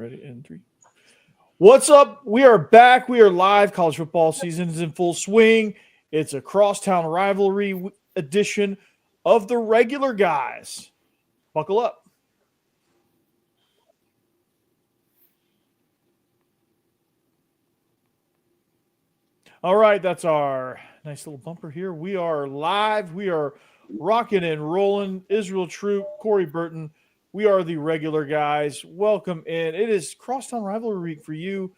ready in 3. What's up? We are back. We are live. College football season is in full swing. It's a crosstown rivalry edition of the regular guys. Buckle up. All right, that's our nice little bumper here. We are live. We are rocking and rolling. Israel Troupe, Corey Burton. We are the regular guys. Welcome in. It is crosstown rivalry week for you.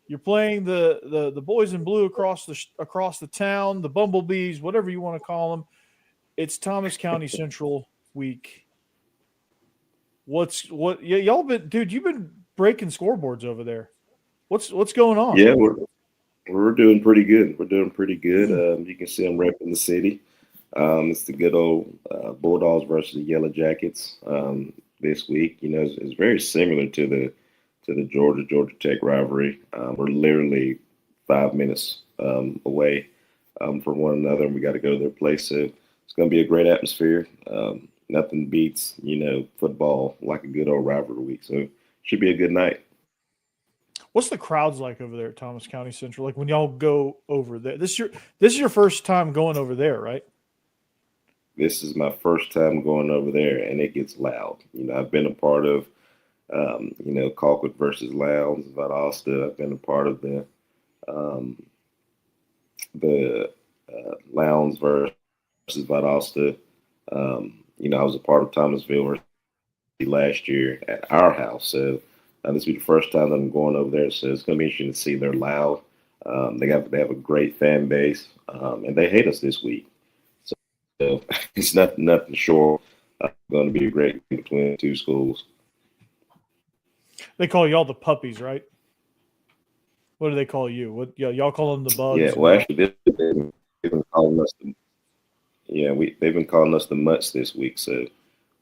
You're playing the boys in blue across the town, the Bumblebees, whatever you want to call them. It's Thomas County Central week. Y'all been, dude? You've been breaking scoreboards over there. What's going on? Yeah, we're doing pretty good. We're doing pretty good. You can see I'm repping the city. It's the good old Bulldogs versus the Yellow Jackets this week. You know, it's very similar to the Georgia Tech rivalry. We're literally 5 minutes away from one another, and we got to go to their place. So it's going to be a great atmosphere. Nothing beats, football like a good old rivalry week. So it should be a good night. What's the crowds like over there at Thomas County Central? Like when y'all go over there, this is your first time going over there, right? This is my first time going over there, and it gets loud. I've been a part of, Colquitt versus Lowndes, Valdosta. I've been a part of the Lowndes versus Valdosta. I was a part of Thomasville last year at our house. So this will be the first time that I'm going over there. So it's going to be interesting to see. They're loud. They have a great fan base, and they hate us this week. So it's nothing short. Going to be a great game between the two schools. They call y'all the puppies, right? What do they call you? What y'all call them the bugs? Yeah, well, actually, they've been calling us they've been calling us the mutts this week. So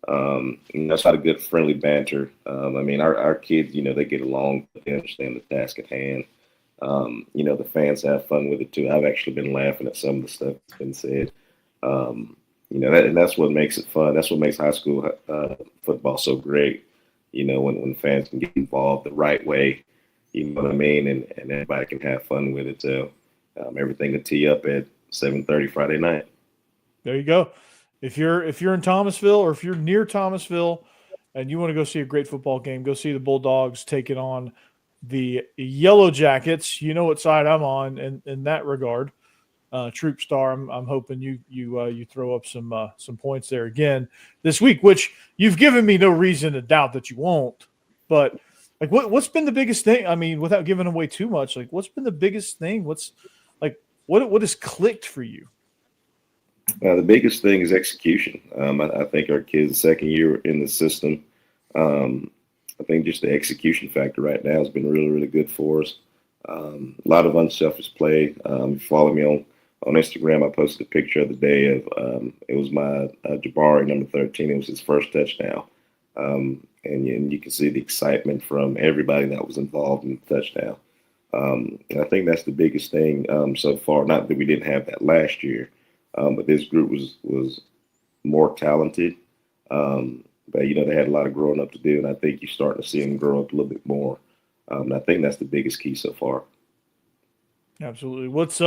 that's not a good friendly banter. Our kids, they get along, they understand the task at hand. The fans have fun with it too. I've actually been laughing at some of the stuff that's been said. And that's what makes it fun. That's what makes high school football so great. When fans can get involved the right way, you know what I mean, and everybody can have fun with it. So everything will tee up at 7:30 Friday night. There you go. If you're in Thomasville or if you're near Thomasville and you want to go see a great football game, go see the Bulldogs taking on the Yellow Jackets. You know what side I'm on in that regard. Troop Star, I'm hoping you throw up some points there again this week, which you've given me no reason to doubt that you won't. But like, what's been the biggest thing? I mean, without giving away too much, like, what's been the biggest thing? What has clicked for you? The biggest thing is execution. I think our kids' second year in the system. I think just the execution factor right now has been really, really good for us. A lot of unselfish play. If you follow me on Instagram, I posted a picture of the day of it was my Jabari, number 13. It was his first touchdown. And you can see the excitement from everybody that was involved in the touchdown. And I think that's the biggest thing so far. Not that we didn't have that last year. But this group was more talented. But, they had a lot of growing up to do, and I think you're starting to see them grow up a little bit more. And I think that's the biggest key so far. Absolutely. What's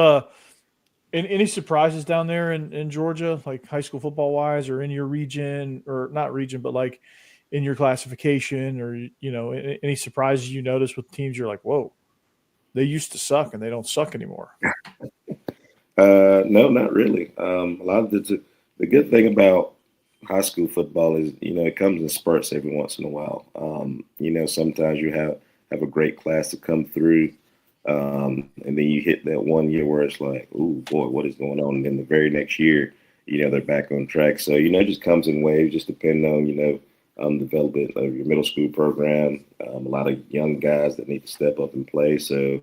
any surprises down there in Georgia, like high school football-wise, or in your region, or not region, but like in your classification, or, any surprises you notice with teams you're like, whoa, they used to suck and they don't suck anymore? No, not really. A lot of the good thing about high school football is, it comes in spurts every once in a while. Sometimes you have a great class to come through, and then you hit that one year where it's like, oh boy, what is going on? And then the very next year, they're back on track. So, it just comes in waves, just depending on, development of your middle school program. A lot of young guys that need to step up and play. So,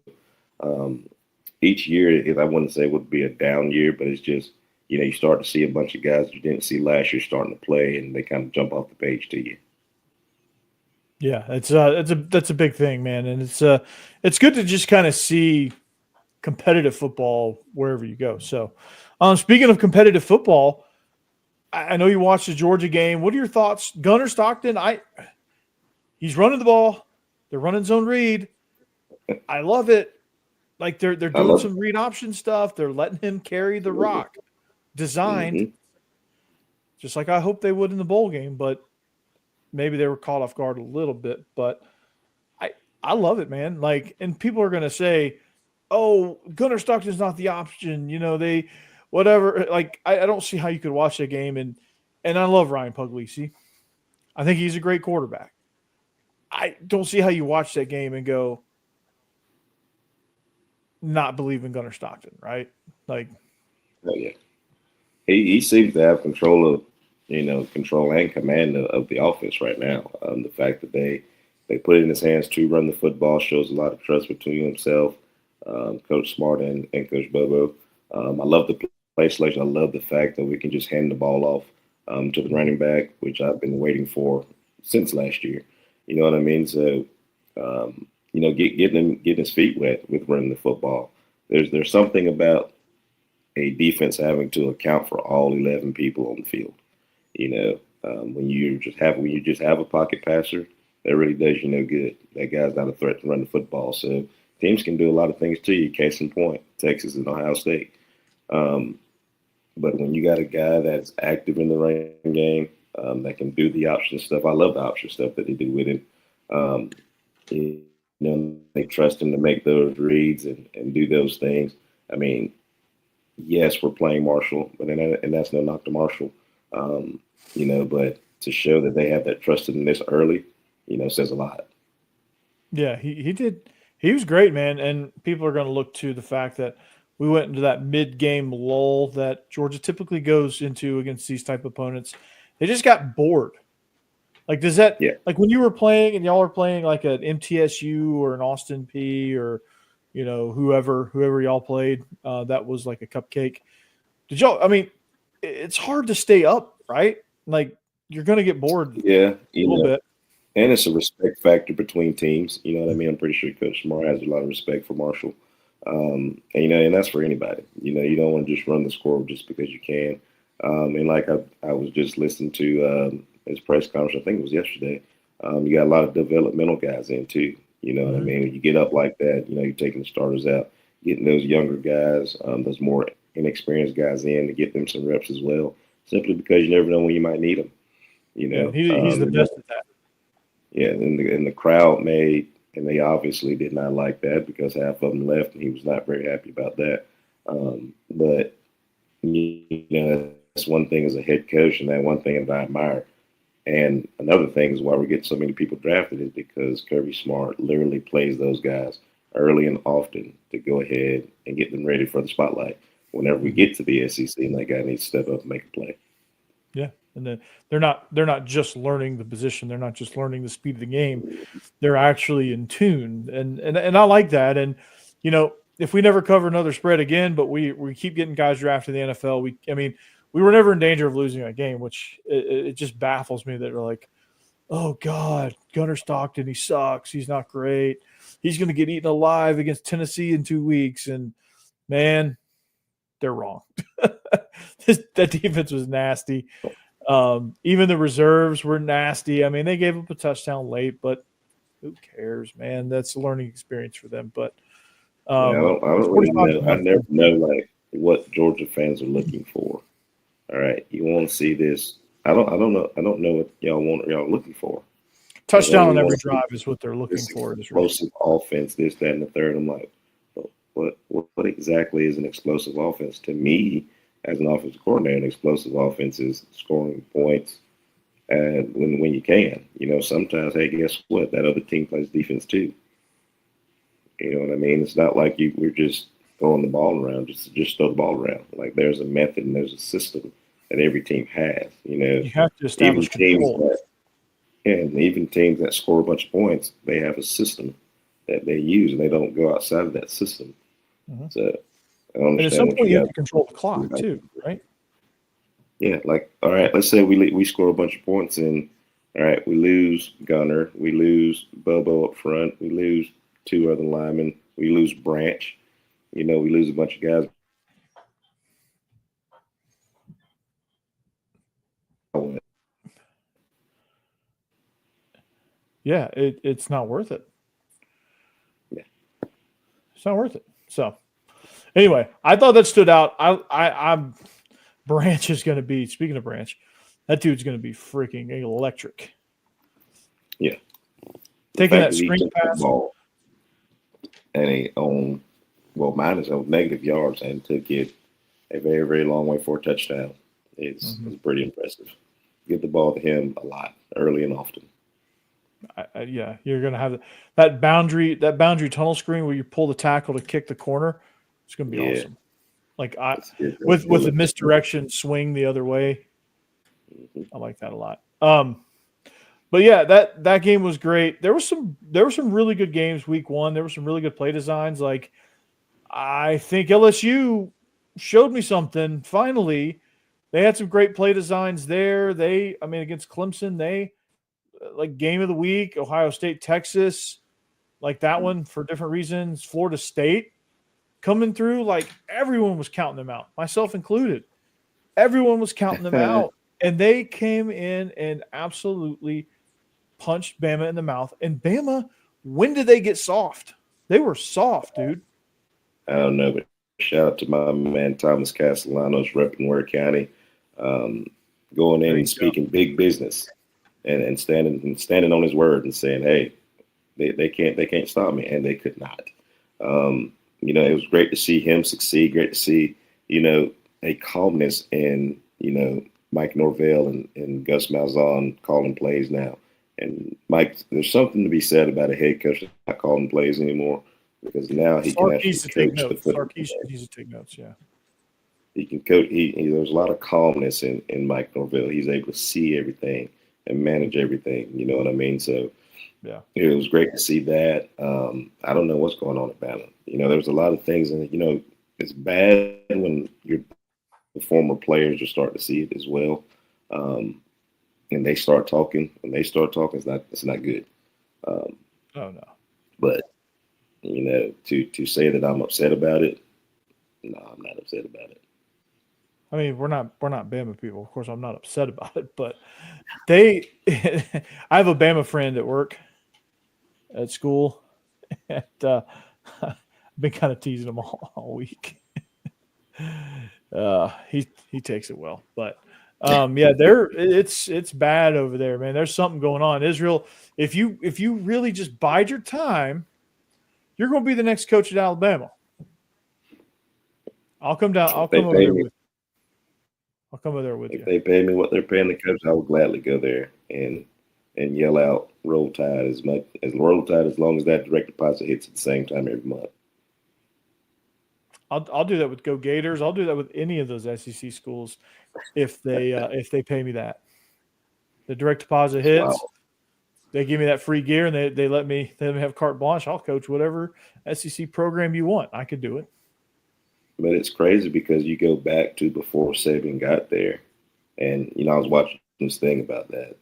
each year, I wouldn't say it would be a down year, but it's just, you start to see a bunch of guys you didn't see last year starting to play, and they kind of jump off the page to you. Yeah, that's a big thing, man, and it's good to just kind of see competitive football wherever you go. So, speaking of competitive football, I know you watched the Georgia game. What are your thoughts, Gunnar Stockton? He's running the ball. They're running zone read. I love it. Like they're doing some read option stuff. They're letting him carry the rock. Designed, just like I hope they would in the bowl game, but maybe they were caught off guard a little bit. But I love it, man. Like, and people are gonna say, "Oh, Gunnar Stockton's not the option." They whatever. Like, I don't see how you could watch that game and I love Ryan Puglisi. I think he's a great quarterback. I don't see how you watch that game and go not believe in Gunnar Stockton, right? Like, oh yeah, he seems to have control of control and command of the offense right now. The fact that they put it in his hands to run the football shows a lot of trust between himself, Coach Smart, and Coach Bobo. I love the play selection. I love the fact that we can just hand the ball off to the running back, which I've been waiting for since last year. You know what I mean? So, getting his feet wet with running the football. There's something about a defense having to account for all 11 people on the field. When you just have a pocket passer, that really does you no good. That guy's not a threat to run the football. So teams can do a lot of things to you. Case in point, Texas and Ohio State. But when you got a guy that's active in the running game, that can do the option stuff, I love the option stuff that they do with him. They trust him to make those reads and do those things. I mean, yes, we're playing Marshall, and that's no knock to Marshall. But to show that they have that trust in this early, says a lot. Yeah, he did. He was great, man. And people are going to look to the fact that we went into that mid-game lull that Georgia typically goes into against these type of opponents. They just got bored. Like, does that like when you were playing and y'all were playing like an MTSU or an Austin P or whoever y'all played, that was like a cupcake. Did y'all? I mean, it's hard to stay up, right? Like, you're going to get bored. Yeah, a little bit. And it's a respect factor between teams. You know what I mean? I'm pretty sure Coach Smart has a lot of respect for Marshall. And that's for anybody. You don't want to just run the score just because you can. And like I was just listening to his press conference, I think it was yesterday. You got a lot of developmental guys in too. You know what I mean? When you get up like that, you're taking the starters out, getting those younger guys, those more inexperienced guys in to get them some reps as well, simply because you never know when you might need them. He's the best at that. Yeah, and the crowd and they obviously did not like that because half of them left, and he was not very happy about that. But that's one thing as a head coach, and that one thing that I admire. And another thing is why we're getting so many people drafted is because Kirby Smart literally plays those guys early and often to go ahead and get them ready for the spotlight. Whenever we get to the SEC, and that guy needs to step up and make a play. Yeah. And then they're not just learning the position. They're not just learning the speed of the game. They're actually in tune. And I like that. And, if we never cover another spread again, but we keep getting guys drafted in the NFL, we were never in danger of losing that game, which it just baffles me that they're like, oh, God, Gunnar Stockton, he sucks. He's not great. He's going to get eaten alive against Tennessee in 2 weeks. And, man, they're wrong. That defense was nasty. Even the reserves were nasty. I mean, they gave up a touchdown late, but who cares, man? That's a learning experience for them. But I don't really know. I never know like what Georgia fans are looking for. All right, you want to see this? I don't know. I don't know what y'all looking for. Touchdown on every drive is what they're looking for. Explosive offense, this, that, and the third. I'm like, what exactly is an explosive offense? To me, as an offensive coordinator, an explosive offense is scoring points and when you can. Sometimes, hey, guess what? That other team plays defense too. You know what I mean? It's not like we're just throwing the ball around, just throw the ball around. Like there's a method and there's a system that every team has. You have to establish control. Even teams that score a bunch of points, they have a system that they use, and they don't go outside of that system. Mm-hmm. So I don't understand. And at some point, you have to control the clock too, right? Yeah, like all right, let's say we score a bunch of points, and all right, we lose Gunnar, we lose Bobo up front, we lose 2 other linemen, we lose Branch, we lose a bunch of guys. Yeah, it's not worth it. It's not worth it. So anyway, I thought that stood out. I'm Branch is going to be, speaking of Branch, that dude's going to be freaking electric. Yeah. Taking that screen pass. Ball and he owned, minus negative yards and took it a very, very long way for a touchdown. It's pretty impressive. Give the ball to him a lot, early and often. Yeah, you're going to have that boundary tunnel screen where you pull the tackle to kick the corner. It's going to be awesome. Like with the misdirection swing the other way. I like that a lot. But yeah, that game was great. There were some really good games week one. There were some really good play designs. Like I think LSU showed me something. Finally, they had some great play designs there. Against Clemson, they like game of the week, Ohio State, Texas, like that one for different reasons. Florida State coming through, like everyone was counting them out, myself included. Everyone was counting them out, and they came in and absolutely punched Bama in the mouth. And Bama, when did they get soft? They were soft, dude. I don't know, but shout out to my man Thomas Castellanos repping Ware County, going in and speaking big business, and standing on his word and saying, "Hey, they can't stop me," and they could not. It was great to see him succeed. Great to see a calmness in Mike Norvell and Gus Malzahn calling plays now. And Mike, there's something to be said about a head coach not calling plays anymore, because now he can actually coach the football. Sarkis needs to take notes, yeah. He can coach. There's a lot of calmness in Mike Norvell. He's able to see everything and manage everything. You know what I mean? So, yeah, it was great to see that. I don't know what's going on at Bama. There's a lot of things, and it's bad when the former players are starting to see it as well. And they start talking. When they start talking, it's not good. Oh no. But to say that I'm upset about it, no, I'm not upset about it. I mean, we're not Bama people. Of course, I'm not upset about it, but I have a Bama friend at work, at school, and I've been kind of teasing him all week. He takes it well, but it's bad over there, man. There's something going on. Israel, if you really just bide your time, you're going to be the next coach at Alabama. I'll come down. I'll come over there with you. If they pay me what they're paying the coach, I will gladly go there and yell out "Roll Tide" as long as that direct deposit hits at the same time every month. I'll do that with Go Gators. I'll do that with any of those SEC schools if they pay me that. The direct deposit hits. Wow. They give me that free gear, and they let me have carte blanche. I'll coach whatever SEC program you want. I could do it. But it's crazy because you go back to before Saban got there, and I was watching this thing about that,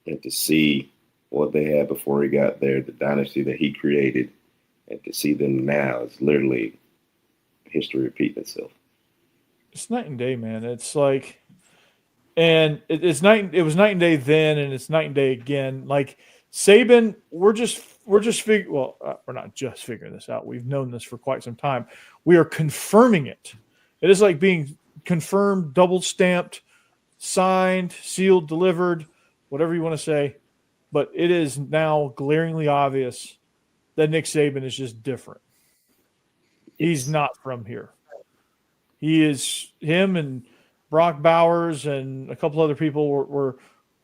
and to see what they had before he got there, the dynasty that he created, and to see them now, it's literally history repeating itself. It's night and day, man. It's like, and it's night. It was night and day then, and it's night and day again. Like Saban, we're not just figuring this out. We've known this for quite some time. We are confirming it. It is like being confirmed, double stamped, signed, sealed, delivered, whatever you want to say. But it is now glaringly obvious that Nick Saban is just different. He's not from here. Him and Brock Bowers and a couple other people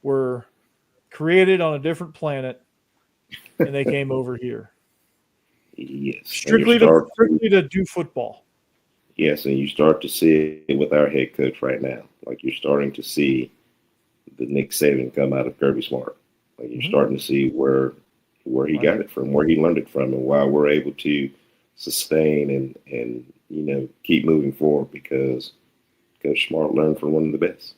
were created on a different planet, and they came over here. Yes. Strictly to do football. Yes, and you start to see it with our head coach right now. Like you're starting to see the Nick Saban come out of Kirby Smart. Like you're starting to see where he got it from, where he learned it from, and why we're able to sustain and keep moving forward, because Coach Smart learned from one of the best.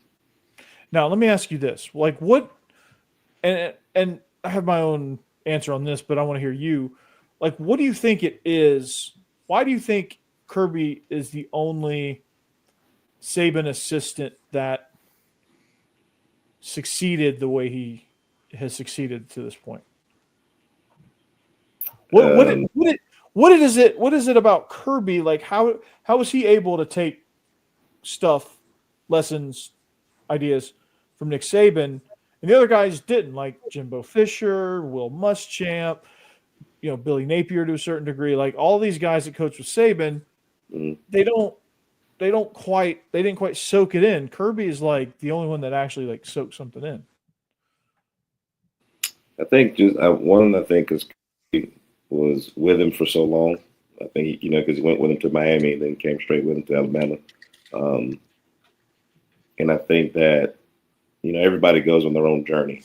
Now, let me ask you this. Like what – and I have my own answer on this, but I want to hear you. Like what do you think it is? Why do you think Kirby is the only Saban assistant that succeeded the way he has succeeded to this point? What What is it? What is it about Kirby? Like how was he able to take stuff, lessons, ideas from Nick Saban, and the other guys didn't, like Jimbo Fisher, Will Muschamp, Billy Napier to a certain degree. Like all these guys that coach with Saban, they didn't quite soak it in. Kirby is like the only one that actually like soaked something in. I think one I think is was with him for so long. I think because he went with him to Miami and then came straight with him to Alabama. And I think that everybody goes on their own journey.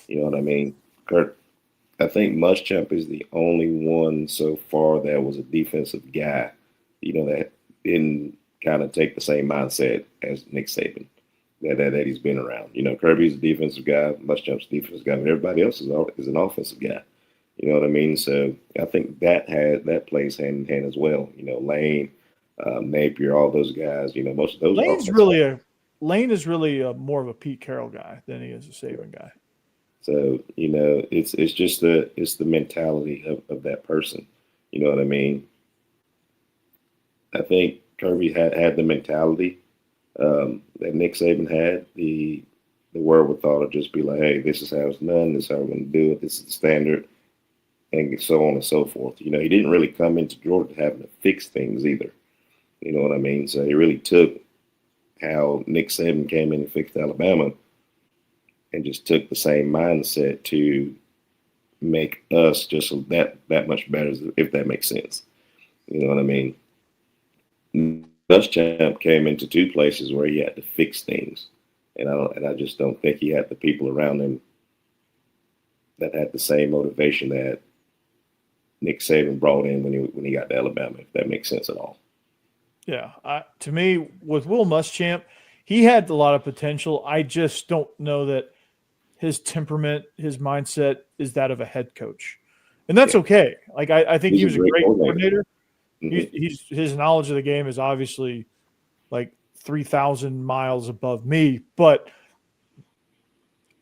You know what I mean? I think Muschamp is the only one so far that was a defensive guy, that didn't kind of take the same mindset as Nick Saban that he's been around. Kirby's a defensive guy, Muschamp's a defensive guy, but everybody else is an offensive guy. You know what I mean? So I think that plays hand in hand as well. Lane, Napier, all those guys. Most of those. Lane is really more of a Pete Carroll guy than he is a Saban guy. So it's just the mentality of that person. You know what I mean? I think Kirby had the mentality that Nick Saban had, the wherewithal to just be like, hey, this is how it's done, this is how we're going to do it, this is the standard, and so on and so forth. He didn't really come into Georgia having to fix things either. You know what I mean? So he really took how Nick Saban came in and fixed Alabama and just took the same mindset to make us just that much better, if that makes sense. You know what I mean? Muschamp came into two places where he had to fix things, and I just don't think he had the people around him that had the same motivation that Nick Saban brought in when he got to Alabama, if that makes sense at all. Yeah, to me, with Will Muschamp, he had a lot of potential. I just don't know that his temperament, his mindset is that of a head coach, and that's okay. Like I think he was a great coordinator. Mm-hmm. His knowledge of the game is obviously like 3,000 miles above me, but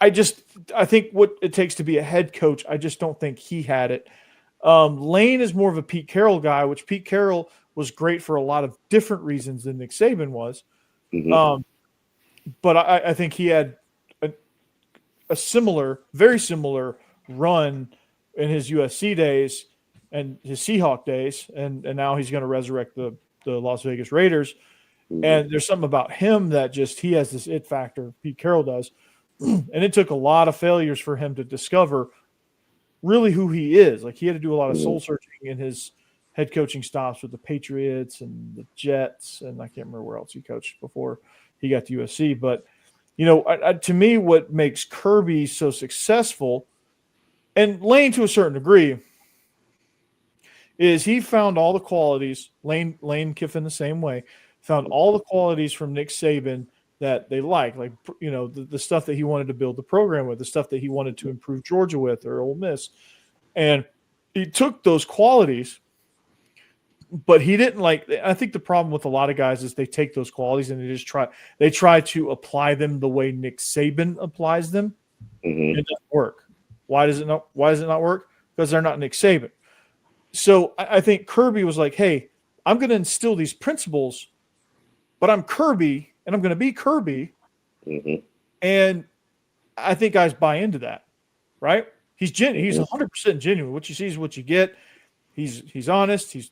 I think what it takes to be a head coach, I just don't think he had it. Lane is more of a Pete Carroll guy, which Pete Carroll was great for a lot of different reasons than Nick Saban was. Mm-hmm. But I think he had a very similar run in his USC days and his Seahawk days, and now he's going to resurrect the Las Vegas Raiders. Mm-hmm. And there's something about him that he has this it factor, Pete Carroll does. And it took a lot of failures for him to discover really who he is. Like he had to do a lot of soul searching in his head coaching stops with the Patriots and the Jets, and I can't remember where else he coached before he got to USC. But, to me, what makes Kirby so successful, and Lane to a certain degree, is he found all the qualities, Lane Kiffin the same way, found all the qualities from Nick Saban that they like the stuff that he wanted to build the program with, the stuff that he wanted to improve Georgia with or Ole Miss. And he took those qualities, but he didn't I think the problem with a lot of guys is they take those qualities and they try to apply them the way Nick Saban applies them. Mm-hmm. It doesn't work. Why does it not work? Because they're not Nick Saban. So I think Kirby was like, hey, I'm going to instill these principles, but I'm Kirby and I'm going to be Kirby. Mm-hmm. And I think guys buy into that, right? He's 100% genuine. What you see is what you get. He's honest. He's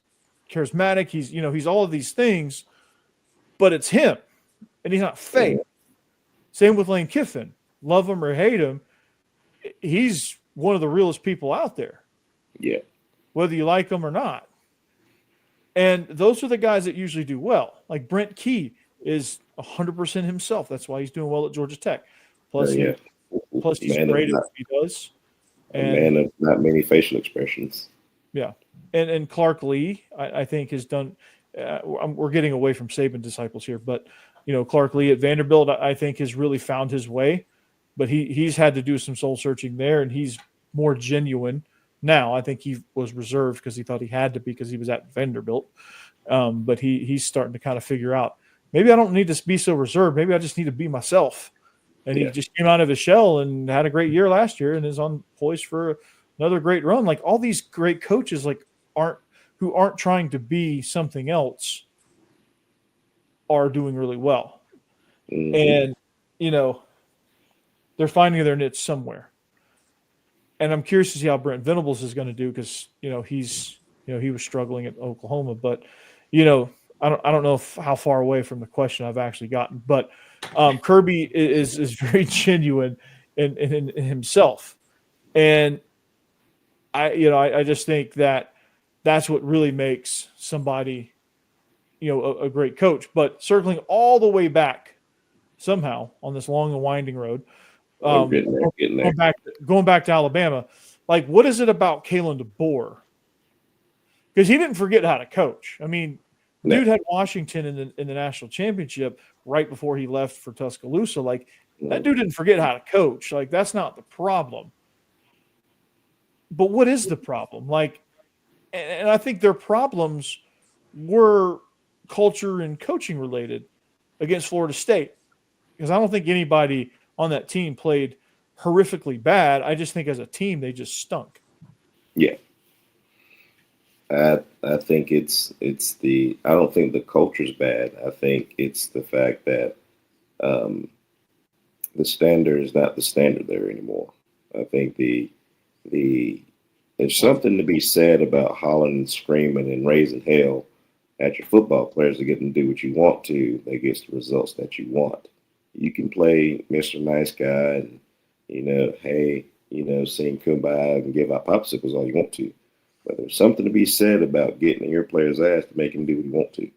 charismatic. He's all of these things, but it's him and he's not fake. Same with Lane Kiffin. Love him or hate him, he's one of the realest people out there. Yeah. Whether you like him or not. And those are the guys that usually do well. Like Brent Key is 100% himself. That's why he's doing well at Georgia Tech. Plus he's great at what he does. And man of not many facial expressions. Yeah. And Clark Lee, I think, has done we're getting away from Saban disciples here, but Clark Lee at Vanderbilt, I think, has really found his way. But he's had to do some soul searching there, and he's more genuine now. I think he was reserved because he thought he had to be because he was at Vanderbilt. But he's starting to kind of figure out, maybe I don't need to be so reserved. Maybe I just need to be myself. And he just came out of his shell and had a great year last year and is on poised for another great run. Like all these great coaches, aren't who aren't trying to be something else are doing really well. Mm-hmm. And, they're finding their niche somewhere. And I'm curious to see how Brent Venables is going to do because, he was struggling at Oklahoma. But, I don't know how far away from the question I've actually gotten. But Kirby is very genuine in himself. And I just think that's what really makes somebody, a great coach. But circling all the way back somehow on this long and winding road, Getting there. Going back to Alabama, like what is it about Kalen DeBoer? Because he didn't forget how to coach. I mean, dude had Washington in the national championship right before he left for Tuscaloosa. Like that dude didn't forget how to coach. Like that's not the problem. But what is the problem? Like, and I think their problems were culture and coaching related against Florida State. Because I don't think anybody on that team played horrifically bad. I just think as a team, they just stunk. Yeah. I think it's I don't think the culture's bad. I think it's the fact that the standard is not the standard there anymore. I think there's something to be said about hollering and screaming and raising hell at your football players to get them to do what you want to. That gets the results that you want. You can play Mr. Nice Guy and, sing Kumbaya and give out popsicles all you want to. But there's something to be said about getting in your player's ass to make him do what you want to.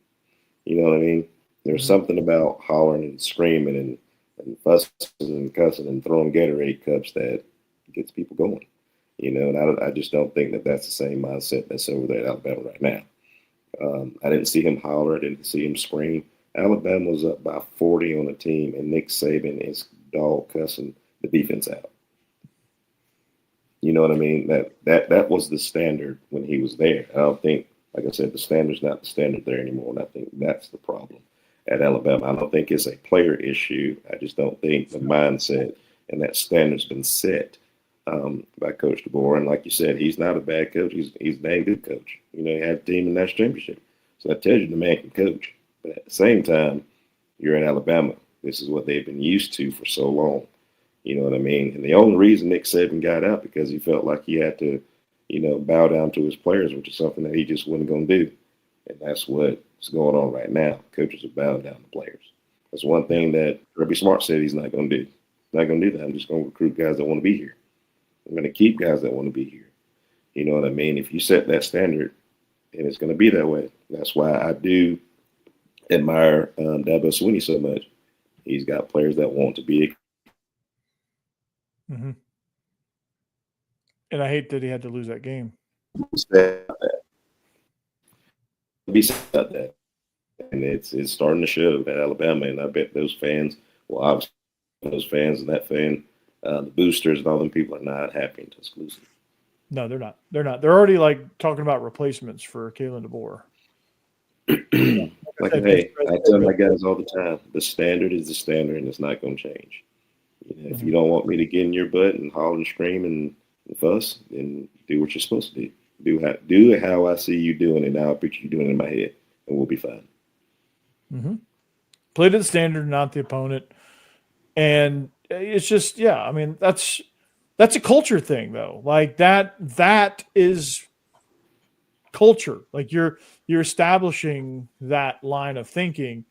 You know what I mean? There's something about hollering and screaming and fussing and cussing and throwing Gatorade cups that gets people going. And I just don't think that that's the same mindset that's over there at Alabama right now. I didn't see him holler. I didn't see him scream. Alabama was up by 40 on the team, and Nick Saban is dog cussing the defense out. You know what I mean? That was the standard when he was there. I don't think, like I said, the standard's not the standard there anymore, and I think that's the problem at Alabama. I don't think it's a player issue. I just don't think the mindset and that standard's been set by Coach DeBoer. And like you said, he's not a bad coach. He's a dang good coach. He had a team in the national championship. So that tells you the man can coach. But at the same time, you're in Alabama. This is what they've been used to for so long. You know what I mean? And the only reason Nick Saban got out because he felt like he had to, bow down to his players, which is something that he just wasn't going to do. And that's what's going on right now. Coaches are bowing down to players. That's one thing that Kirby Smart said he's not going to do. He's not going to do that. I'm just going to recruit guys that want to be here. I'm going to keep guys that want to be here. You know what I mean? If you set that standard, and it's going to be that way. That's why I do admire Dabo Swinney so much. He's got players that want to be. Mm-hmm. And I hate that he had to lose that game. Be sad about that. And it's starting to show at Alabama, and I bet those fans, well, obviously those fans and that fan, the boosters and all them people are not happy in Tuscaloosa. No, they're not. They're not. They're already talking about replacements for Kalen DeBoer. Hey, I tell my guys all the time, the standard is the standard, and it's not going to change. If you don't want me to get in your butt and holler and scream and fuss, then do what you're supposed to do. Do it how I see you doing it. Now I picture you doing it in my head, and we'll be fine. Mm-hmm. Play to the standard, not the opponent. And it's just, I mean, that's a culture thing, though. Like that is culture. Like you're establishing that line of thinking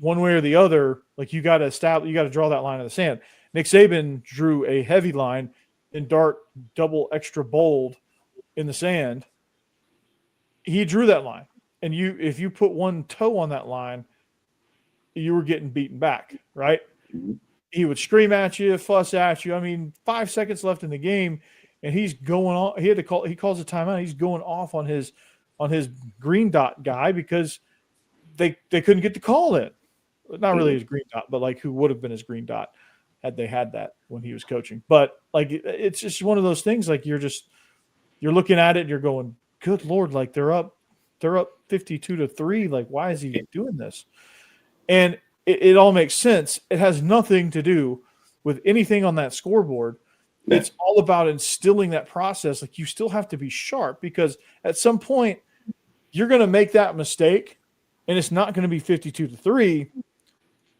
one way or the other. Like you got to draw that line in the sand. Nick Saban drew a heavy line in dark, double extra bold in the sand. He drew that line. And if you put one toe on that line, you were getting beaten back, right? Mm-hmm. He would scream at you, fuss at you. I mean, 5 seconds left in the game, and he's going on. He calls a timeout. He's going off on his green dot guy because they couldn't get the call in. Not really his green dot, but who would have been his green dot had they had that when he was coaching. But it's just one of those things. You're looking at it and you're going, good Lord, they're up 52-3. Why is he doing this? And it all makes sense. It has nothing to do with anything on that scoreboard. It's all about instilling that process. You still have to be sharp because at some point you're going to make that mistake, and it's not going to be 52-3.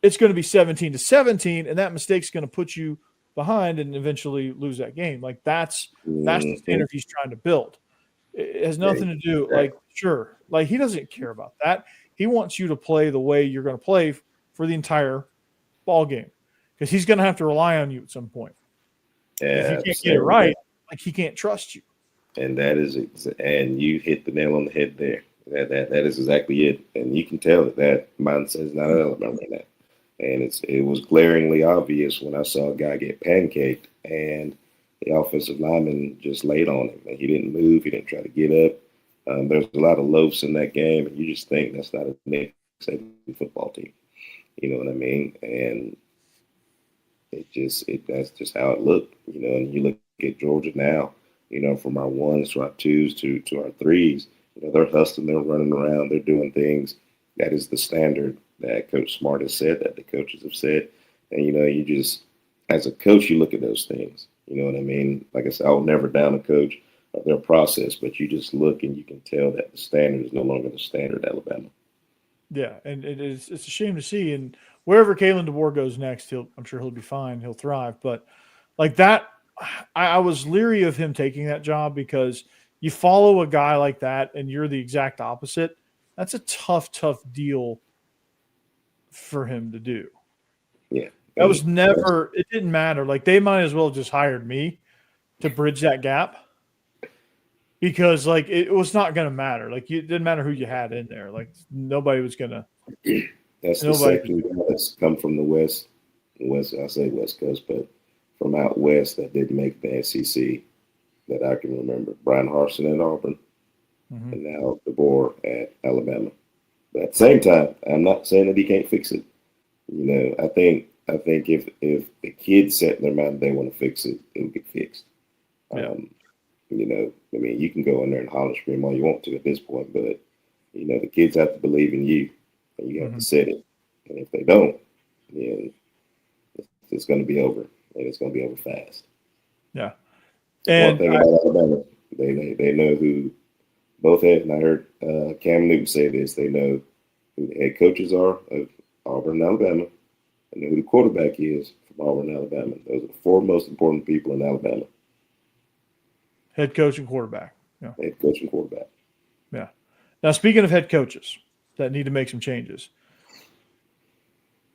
It's going to be 17-17, and that mistake's going to put you behind and eventually lose that game. Like that's the standard he's trying to build. It has nothing to do, like, sure, like he doesn't care about that. He wants you to play the way you're going to play for the entire ball game, because he's going to have to rely on you at some point. If you can't get it right, like he can't trust you. And and you hit the nail on the head there. That is exactly it. And you can tell that mindset is not at Alabama right now. And it was glaringly obvious when I saw a guy get pancaked and the offensive lineman just laid on him. And he didn't move. He didn't try to get up. There's a lot of loafs in that game, and you just think that's not a Nick Saban football team. You know what I mean? And that's just how it looked. You know, and you look at Georgia now, you know, from our ones to our twos to our threes, you know, they're hustling, they're running around, they're doing things. That is the standard that Coach Smart has said, that the coaches have said. And, you know, you just, as a coach, you look at those things. You know what I mean? Like I said, I will never down a coach of their process, but you just look and you can tell that the standard is no longer the standard at Alabama. Yeah, and it's a shame to see. And wherever Kalen DeBoer goes next, I'm sure he'll be fine. He'll thrive. But like that, I was leery of him taking that job, because you follow a guy like that and you're the exact opposite. That's a tough deal for him to do. Yeah. That was never – it didn't matter. Like, they might as well have just hired me to bridge that gap, because, like, it was not going to matter. Like, it didn't matter who you had in there. Like, nobody was going to – That's the second guy that's come from the West. I say West Coast, but from out West that didn't make the SEC that I can remember. Brian Harsin at Auburn, and now DeBoer at Alabama. But at the same time, I'm not saying that he can't fix it. You know, I think if the kids set in their mind they want to fix it, it'll get fixed. Yeah. You know, I mean, you can go in there and holler and scream all you want to at this point, but, you know, the kids have to believe in you, and you have to set it. And if they don't, then it's going to be over, and it's going to be over fast. Yeah. And one thing about Alabama, they know who both head, and I heard Cam Newton say this, they know who the head coaches are of Auburn and Alabama, and who the quarterback is from Auburn and Alabama. Those are the four most important people in Alabama. Head coach and quarterback. Yeah. Head coach and quarterback. Yeah. Now, speaking of head coaches that need to make some changes,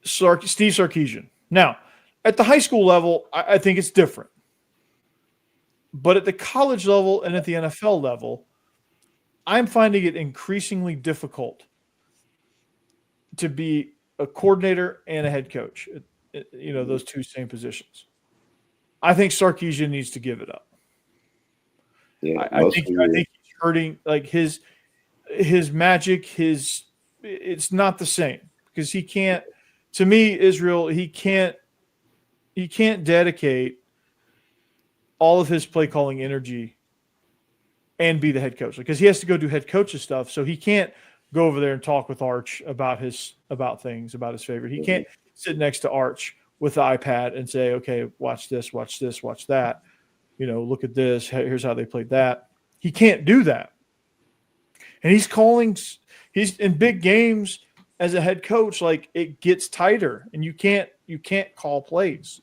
Steve Sarkisian. Now, at the high school level, I think it's different. But at the college level and at the NFL level, I'm finding it increasingly difficult to be a coordinator and a head coach, you know, those two same positions. I think Sarkisian needs to give it up. Yeah, I think he's hurting, like his magic, it's not the same, because he can't, to me, Israel, he can't dedicate all of his play calling energy and be the head coach, because he has to go do head coach's stuff. So he can't go over there and talk with Arch about his favorite. He can't sit next to Arch with the iPad and say, okay, watch this, watch that. You know, look at this. Here's how they played that. He can't do that. And he's in big games as a head coach. Like, it gets tighter, and you can't call plays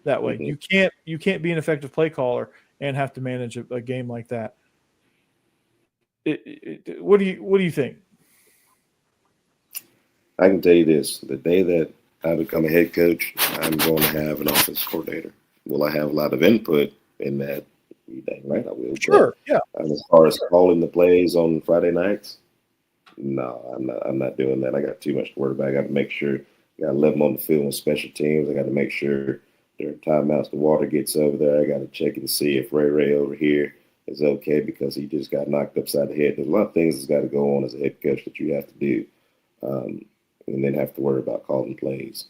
that way. You can't be an effective play caller and have to manage a game like that. What do you think? I can tell you this: the day that I become a head coach, I'm going to have an offensive coordinator. Will I have a lot of input in that? You dang right I will. Sure, yeah. As far as calling the plays on Friday nights, no, I'm not doing that. I got too much to worry about. I got to make sure I got to let them on the field with special teams. I got to make sure during timeouts the water gets over there. I got to check and see if Ray over here is okay, because he just got knocked upside the head. There's a lot of things that's got to go on as a head coach that you have to do, and then have to worry about calling plays.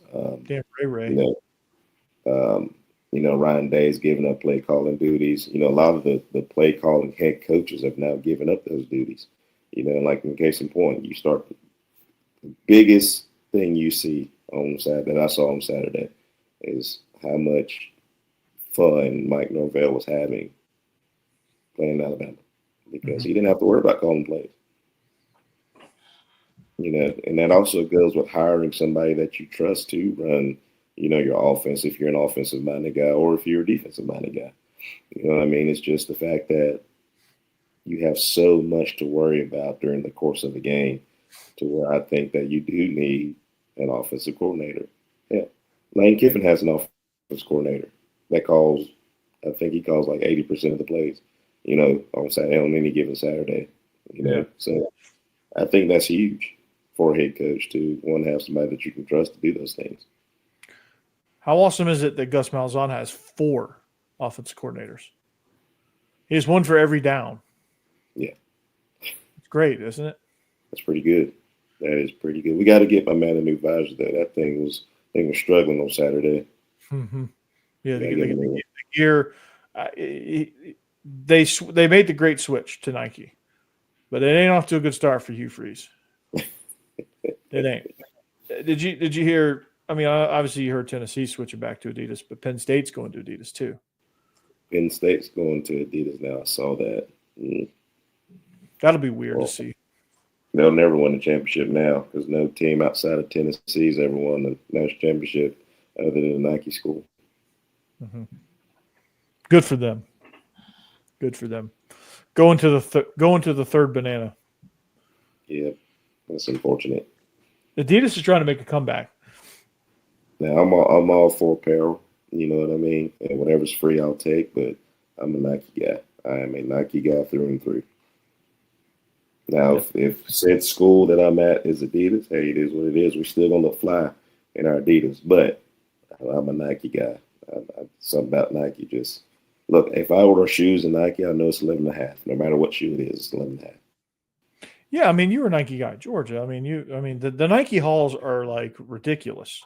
Damn, Ray. You know, Ryan Day's giving up play calling duties. You know, a lot of the play calling head coaches have now given up those duties. You know, like in case in point, you start the biggest thing you see on Saturday, that I saw on Saturday, is how much fun Mike Norvell was having playing Alabama, because he didn't have to worry about calling plays. And that also goes with hiring somebody that you trust to run, your offense if you're an offensive minded guy or if you're a defensive minded guy. You know what I mean? It's just the fact that you have so much to worry about during the course of the game to where I think that you do need an offensive coordinator. Yeah. Lane Kiffin has an offensive coordinator that calls, I think he calls like 80% of the plays, on Saturday, on any given Saturday, Yeah. So I think that's huge for a head coach to have somebody that you can trust to do those things. How awesome is it that Gus Malzahn has 4 offensive coordinators? He has one for every down. Yeah. It's great, isn't it? That's pretty good. That is pretty good. We got to get my man a new visor there. That thing was struggling on Saturday. Mm-hmm. Yeah, the gear. They made the great switch to Nike, but it ain't off to a good start for Hugh Freeze. It ain't. Did you hear? I mean, obviously you heard Tennessee switching back to Adidas, but Penn State's going to Adidas too. Penn State's going to Adidas now. I saw that. That'll be weird to see. They'll never win a championship now because no team outside of Tennessee's ever won the national championship other than the Nike school. Mm-hmm. Good for them. Good for them. Going to the third banana. Yeah, that's unfortunate. Adidas is trying to make a comeback. Now I'm all for apparel. You know what I mean? And whatever's free, I'll take. But I'm a Nike guy. I am a Nike guy through and through. Now, if said school that I'm at is Adidas, hey, it is what it is. We're still going to fly in our Adidas. But I'm a Nike guy. Something about Nike just – look, if I order shoes in Nike, I know it's 11.5. No matter what shoe it is, it's 11.5. Yeah, I mean, you were a Nike guy, Georgia. I mean, the Nike hauls are like ridiculous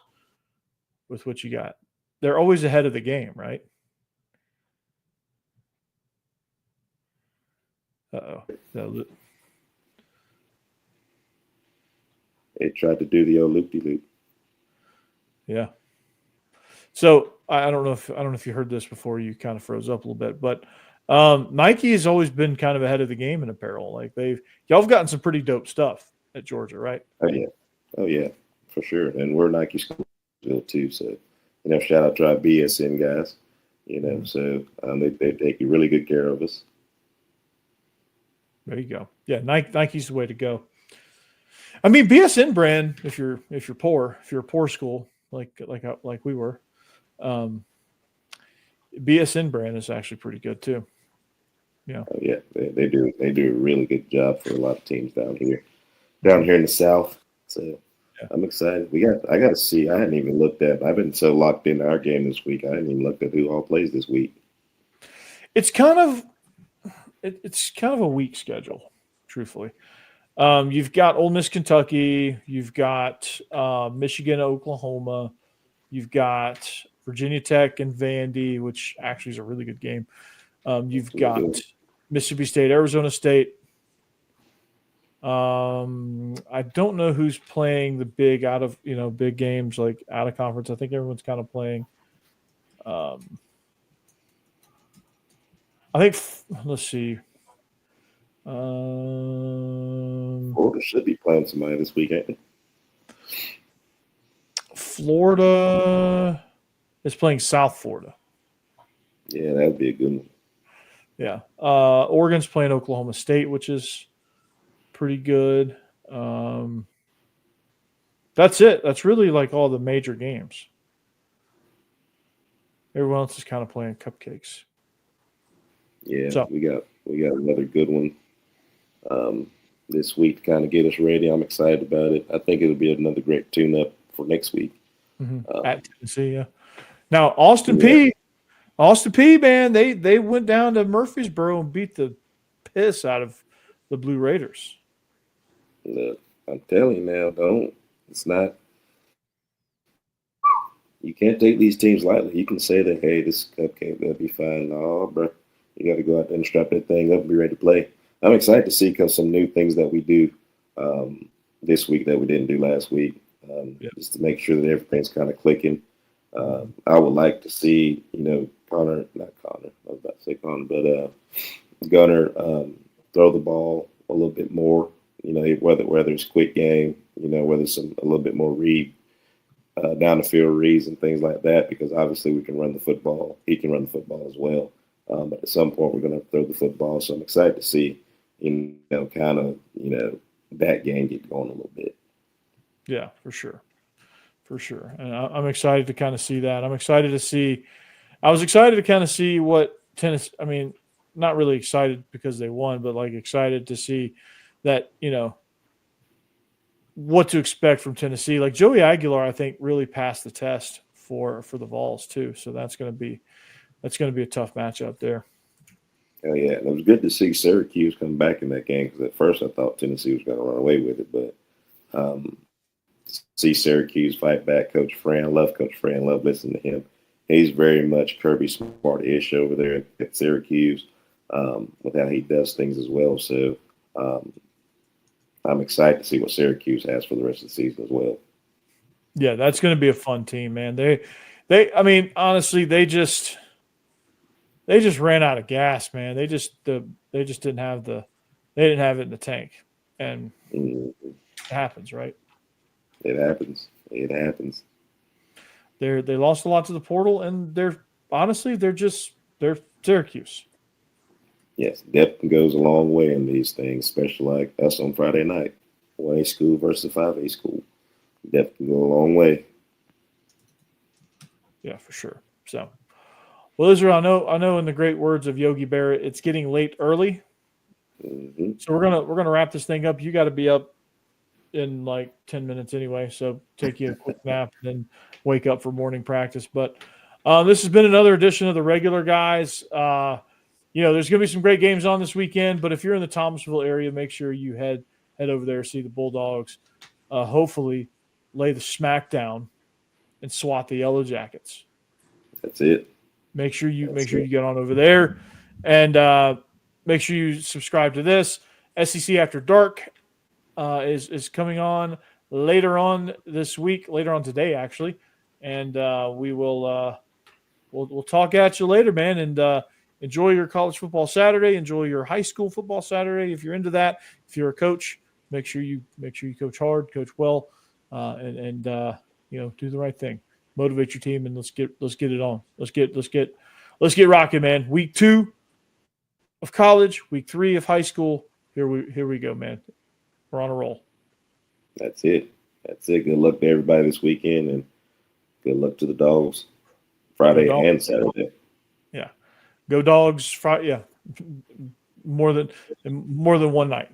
with what you got. They're always ahead of the game, right? Uh-oh. They tried to do the old loop-de-loop. Yeah. So I don't know if you heard this before. You kind of froze up a little bit, but Nike has always been kind of ahead of the game in apparel. Like y'all have gotten some pretty dope stuff at Georgia, right? Oh yeah, for sure. And we're Nike school too, so shout out to our BSN guys. So they take really good care of us. There you go. Yeah, Nike's the way to go. I mean, BSN brand. If you're poor, if you're a poor school like we were, BSN brand is actually pretty good too. Yeah. Oh, yeah, they do a really good job for a lot of teams down here in the South. So yeah. I'm excited. I got to see. I hadn't even looked at. I've been so locked into our game this week. I hadn't even looked at who all plays this week. It's kind of a weak schedule, truthfully. You've got Ole Miss, Kentucky. You've got Michigan, Oklahoma. You've got Virginia Tech and Vandy, which actually is a really good game. You've got Mississippi State, Arizona State. I don't know who's playing the big big games like out of conference. I think everyone's kind of playing. I think let's see. Florida should be playing somebody this weekend. Florida is playing South Florida. Yeah, that would be a good one. Yeah. Oregon's playing Oklahoma State, which is pretty good. That's it. That's really like all the major games. Everyone else is kind of playing cupcakes. Yeah, so, we got another good one this week to kind of get us ready. I'm excited about it. I think it'll be another great tune-up for next week. At Tennessee, yeah. Now, Austin P, man, they went down to Murfreesboro and beat the piss out of the Blue Raiders. Look, I'm telling you now, it's not. You can't take these teams lightly. You can say that, hey, this cupcake will be fine. No, bro. You got to go out there and strap that thing up and be ready to play. I'm excited to see some new things that we do this week that we didn't do last week, just to make sure that everything's kind of clicking. I would like to see, Gunnar, Gunnar throw the ball a little bit more, whether it's quick game, whether it's a little bit more read, down the field reads and things like that, because obviously we can run the football. He can run the football as well. But at some point we're going to throw the football. So I'm excited to see, that game get going a little bit. Yeah, for sure. For sure. And I'm excited to kind of see that. I was excited to kind of see what Tennessee, I mean, not really excited because they won, but like excited to see that, what to expect from Tennessee. Like Joey Aguilar, I think, really passed the test for the Vols too. So that's going to be a tough matchup there. Oh yeah, and it was good to see Syracuse come back in that game, because at first I thought Tennessee was going to run away with it, but see Syracuse fight back. Coach Fran, love Coach Fran, love listening to him. He's very much Kirby Smart-ish over there at Syracuse, with how he does things as well. So I'm excited to see what Syracuse has for the rest of the season as well. Yeah, that's going to be a fun team, man. I mean, honestly, they just ran out of gas, man. They just didn't have it in the tank, and it happens, right? It happens. They lost a lot to the portal, and they're Syracuse. Yes, depth goes a long way in these things, especially like us on Friday night. 1A school versus 5A school. Depth can go a long way. Yeah, for sure. So, well, Israel, I know in the great words of Yogi Berra, it's getting late early. Mm-hmm. So we're gonna wrap this thing up. You got to be up in like 10 minutes anyway, so take you a quick nap and then wake up for morning practice. But this has been another edition of the Regular Guys. There's going to be some great games on this weekend, but if you're in the Thomasville area, make sure you head over there, see the Bulldogs, hopefully lay the smack down and swat the Yellow Jackets. That's it. Make sure you get on over there, and make sure you subscribe to this. SEC After Dark is coming on later on this week, later on today actually, and we will we'll talk at you later, man. And enjoy your college football Saturday. Enjoy your high school football Saturday if you're into that. If you're a coach, make sure you coach hard, coach well, and do the right thing. Motivate your team, and let's get it on. Let's get rocking, man. Week 2 of college, week 3 of high school. Here we go, man. We're on a roll. That's it. Good luck to everybody this weekend, and good luck to the Dogs Friday and Saturday. Yeah, go Dogs! Friday, yeah, more than one night.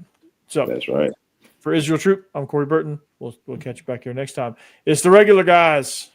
So that's right. For Israel Troupe, I'm Corey Burton. We'll catch you back here next time. It's the Regular Guys.